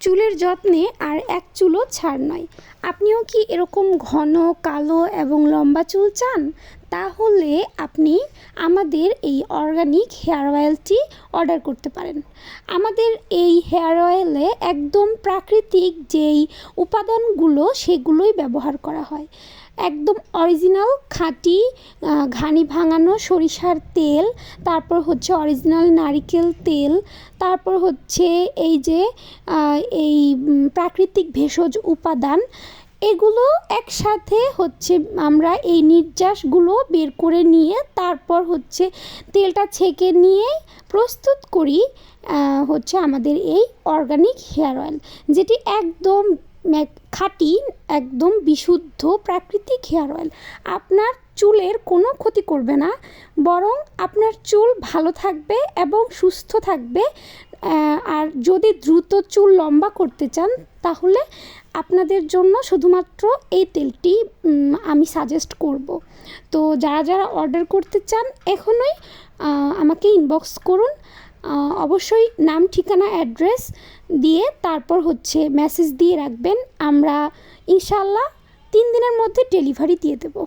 চুলের যত্নে আর এক চুলও ছাড় নয়। আপনিও কি এরকম ঘন কালো এবং লম্বা চুল চান? তাহলে আপনি আমাদের এই অর্গানিক হেয়ার অয়েলটি অর্ডার করতে পারেন। আমাদের এই হেয়ার অয়েলে একদম প্রাকৃতিক যেই উপাদানগুলো সেগুলোই ব্যবহার করা হয়। একদম অরিজিনাল খাঁটি ঘানি ভাঙানো সরিষার তেল, তারপর হচ্ছে অরিজিনাল নারিকেল তেল, তারপর হচ্ছে এই যে এই প্রাকৃতিক ভেষজ উপাদান, এগুলো একসাথে হচ্ছে আমরা এই নির্যাসগুলো বের করে নিয়ে তারপর হচ্ছে তেলটা ছেঁকে নিয়ে প্রস্তুত করি হচ্ছে আমাদের এই অর্গানিক হেয়ার অয়েল, যেটি একদম খাঁটি, একদম বিশুদ্ধ প্রাকৃতিক হেয়ার অয়েল। আপনার চুলের কোনো ক্ষতি করবে না, বরং আপনার চুল ভালো থাকবে এবং সুস্থ থাকবে। আর যদি দ্রুত চুল লম্বা করতে চান তাহলে আপনাদের জন্য শুধুমাত্র এই তেলটি আমি সাজেস্ট করব। তো যারা যারা অর্ডার করতে চান এখনই আমাকে ইনবক্স করুন। অবশ্যই নাম, ঠিকানা, অ্যাড্রেস দিয়ে তারপর হচ্ছে মেসেজ দিয়ে রাখবেন। আমরা ইনশাল্লাহ 3 দিনের মধ্যে ডেলিভারি দিয়ে দেবো।